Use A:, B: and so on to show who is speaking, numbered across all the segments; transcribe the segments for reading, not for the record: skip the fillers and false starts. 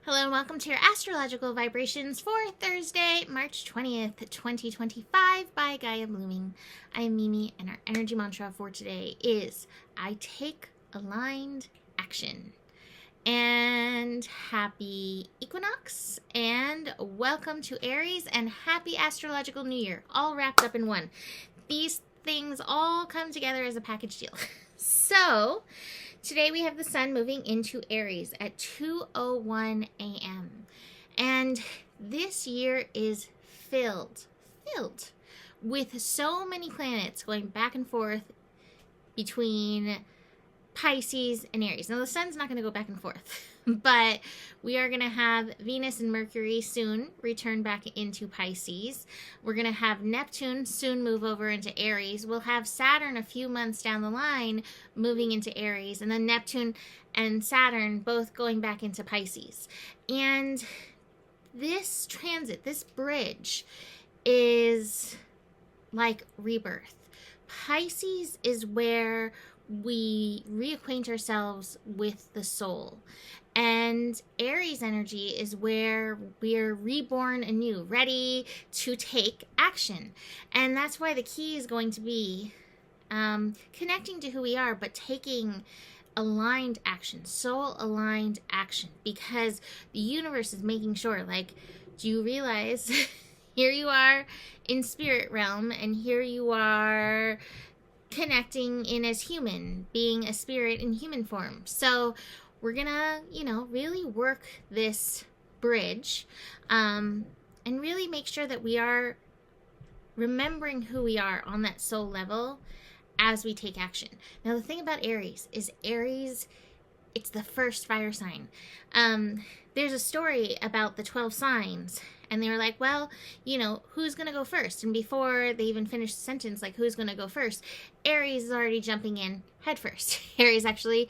A: Hello and welcome to your astrological vibrations for Thursday, March 20th, 2025 by Gaia Blooming. I am Mimi and our energy mantra for today is I take aligned action. And happy equinox and welcome to Aries and happy astrological new year, all wrapped up in one. These things all come together as a package deal. So today we have the sun moving into Aries at 2:01 a.m. And this year is filled with so many planets going back and forth between Pisces and Aries. Now the sun's not going to go back and forth, but we are going to have Venus and Mercury soon return back into Pisces. We're going to have Neptune soon move over into Aries. We'll have Saturn a few months down the line moving into Aries, and then Neptune and Saturn both going back into Pisces. And this transit, this bridge, is like rebirth. Pisces is where we reacquaint ourselves with the soul. And Aries energy is where we're reborn anew, ready to take action. And that's why the key is going to be connecting to who we are, but taking aligned action, soul aligned action, because the universe is making sure, like, do you realize here you are in spirit realm and here you are connecting in as human, being a spirit in human form. So we're gonna, really work this bridge and really make sure that we are remembering who we are on that soul level as we take action. Now, the thing about Aries is it's the first fire sign. There's a story about the 12 signs, and they were like, well, who's going to go first? And before they even finished the sentence, like, who's going to go first? Aries is already jumping in head first. Aries actually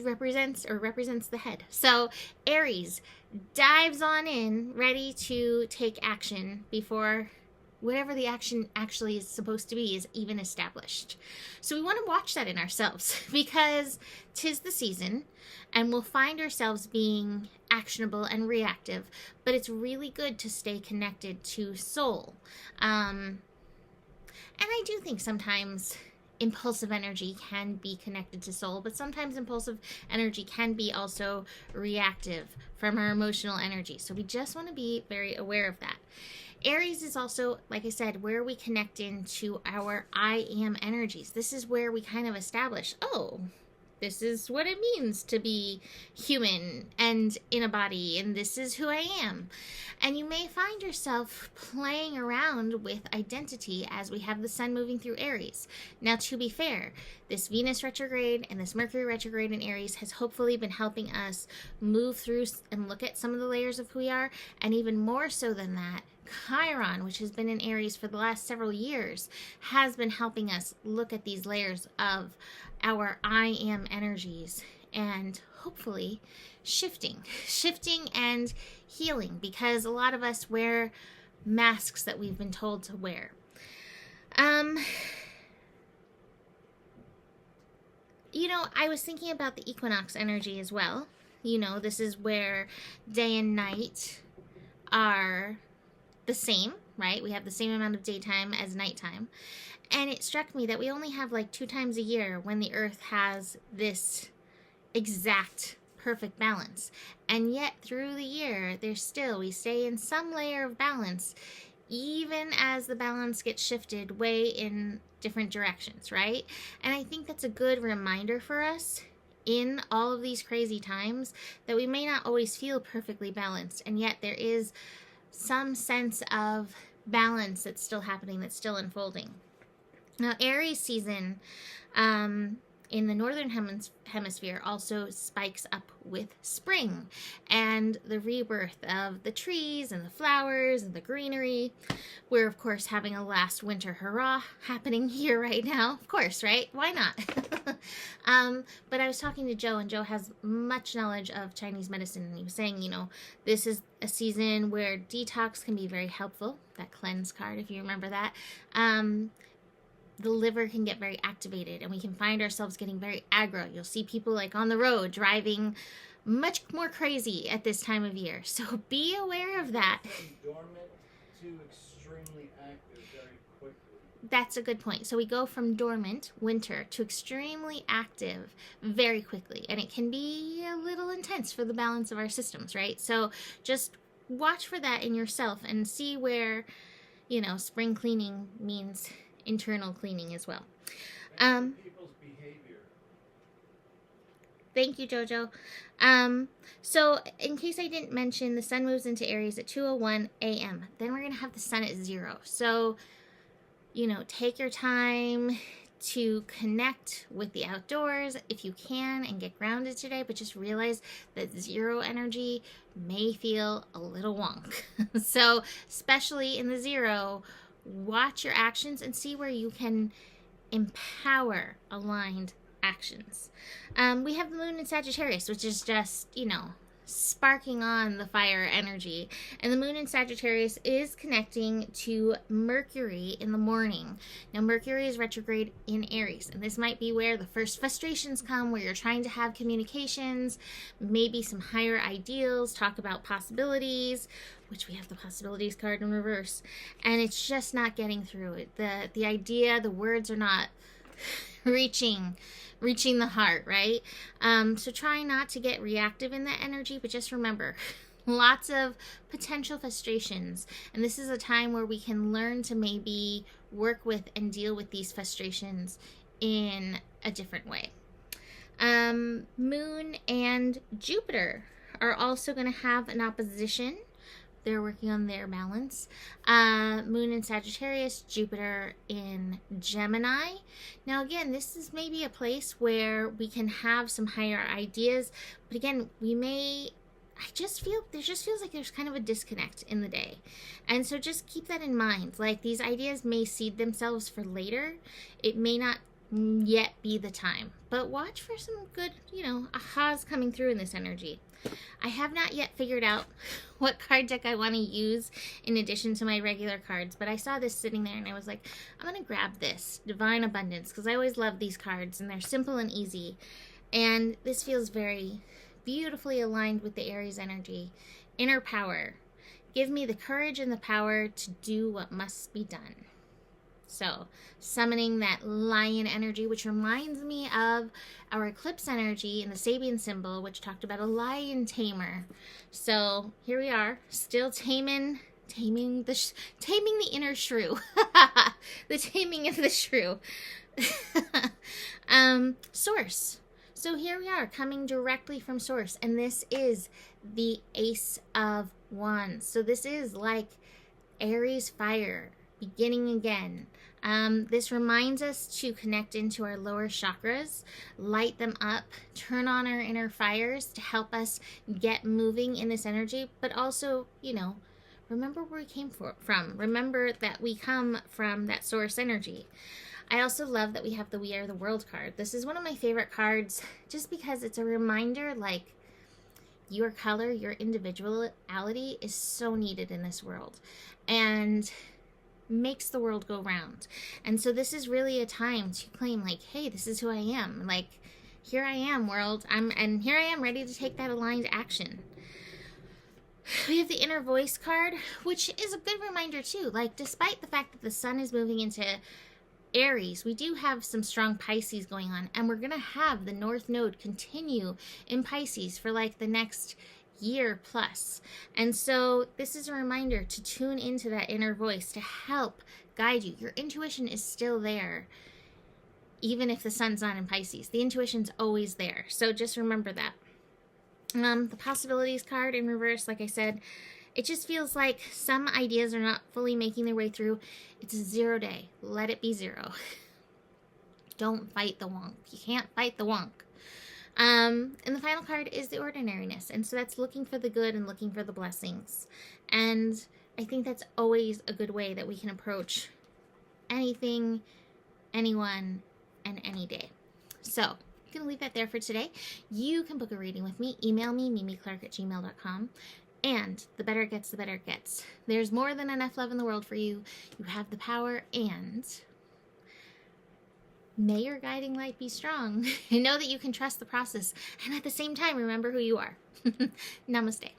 A: represents the head. So Aries dives on in, ready to take action before whatever the action actually is supposed to be is even established. So we want to watch that in ourselves because 'tis the season and we'll find ourselves being actionable and reactive, but it's really good to stay connected to soul. And I do think sometimes impulsive energy can be connected to soul, but sometimes impulsive energy can be also reactive from our emotional energy. So we just want to be very aware of that. Aries is also, like I said, where we connect into our I am energies. This is where we kind of establish, this is what it means to be human and in a body, and this is who I am. And you may find yourself playing around with identity as we have the sun moving through Aries. Now, to be fair, this Venus retrograde and this Mercury retrograde in Aries has hopefully been helping us move through and look at some of the layers of who we are, and even more so than that, Chiron, which has been in Aries for the last several years, has been helping us look at these layers of our I am energies and hopefully shifting and healing, because a lot of us wear masks that we've been told to wear. I was thinking about the equinox energy as well. This is where day and night are the same, right? We have the same amount of daytime as nighttime. And it struck me that we only have like 2 times a year when the earth has this exact perfect balance. And yet through the year, we stay in some layer of balance, even as the balance gets shifted way in different directions, right? And I think that's a good reminder for us in all of these crazy times that we may not always feel perfectly balanced, and yet there is some sense of balance that's still happening, that's still unfolding. Now, Aries season in the northern hemisphere also spikes up with spring and the rebirth of the trees and the flowers and the greenery. We're, of course, having a last winter hurrah happening here right now. Of course, right? Why not? But I was talking to Joe, and Joe has much knowledge of Chinese medicine, and he was saying, this is a season where detox can be very helpful. That cleanse card, if you remember that. The liver can get very activated, and we can find ourselves getting very aggro. You'll see people like on the road driving much more crazy at this time of year. So be aware of that.
B: From dormant to extremely active very quickly.
A: That's a good point. So we go from dormant, winter, to extremely active very quickly. And it can be a little intense for the balance of our systems, right? So just watch for that in yourself and see where, you know, spring cleaning means internal cleaning as well.
B: People's behavior.
A: Thank you, Jojo. So in case I didn't mention, the sun moves into Aries at 2:01 a.m. Then we're going to have the sun at 0. So, you know, take your time to connect with the outdoors if you can and get grounded today, but just realize that 0 energy may feel a little wonk. So especially in the 0, watch your actions and see where you can empower aligned actions. We have the moon in Sagittarius, which is just, you know, sparking on the fire energy. And the moon in Sagittarius is connecting to Mercury in the morning. Now, Mercury is retrograde in Aries, and this might be where the first frustrations come, where you're trying to have communications, maybe some higher ideals, talk about possibilities, which we have the possibilities card in reverse, and it's just not getting through it. The idea, the words are not reaching the heart, right? So try not to get reactive in that energy, but just remember, lots of potential frustrations, and this is a time where we can learn to maybe work with and deal with these frustrations in a different way. Moon and Jupiter are also going to have an opposition. They're working on their balance. Moon in Sagittarius, Jupiter in Gemini. Now, again, this is maybe a place where we can have some higher ideas, but again, there just feels like there's kind of a disconnect in the day. And so just keep that in mind. Like, these ideas may seed themselves for later. It may not yet be the time, but watch for some good, you know, ahas coming through in this energy. I have not yet figured out what card deck I want to use in addition to my regular cards, but I saw this sitting there and I was like, I'm going to grab this, Divine Abundance, because I always love these cards and they're simple and easy. And this feels very beautifully aligned with the Aries energy. Inner power. Give me the courage and the power to do what must be done. So, summoning that lion energy, which reminds me of our eclipse energy in the Sabian symbol, which talked about a lion tamer. So, here we are, still taming the inner shrew. The taming of the shrew. Source. So here we are, coming directly from Source, and this is the Ace of Wands. So this is like Aries fire, beginning again. This reminds us to connect into our lower chakras, light them up, turn on our inner fires to help us get moving in this energy, but also, you know, remember where we came from. Remember that we come from that source energy. I also love that we have the We Are the World card. This is one of my favorite cards just because it's a reminder, like, your color, your individuality is so needed in this world. And makes the world go round. And so this is really a time to claim, like, hey, this is who I am. Like, here I am, world. Here I am, ready to take that aligned action. We have the Inner Voice card, which is a good reminder too. Like, despite the fact that the sun is moving into Aries, we do have some strong Pisces going on, and we're gonna have the North Node continue in Pisces for like the next year plus. And so this is a reminder to tune into that inner voice to help guide you. Your intuition is still there, even if the sun's not in Pisces. The intuition's always there. So just remember that. The Possibilities card in reverse, like I said, it just feels like some ideas are not fully making their way through. It's a 0 day. Let it be 0. Don't fight the wonk. You can't fight the wonk. And the final card is the Ordinariness. And so that's looking for the good and looking for the blessings. And I think that's always a good way that we can approach anything, anyone, and any day. So I'm going to leave that there for today. You can book a reading with me. Email me, mimiclark@gmail.com. And the better it gets, the better it gets. There's more than enough love in the world for you. You have the power, and May your guiding light be strong. And know that you can trust the process. And at the same time, remember who you are. Namaste.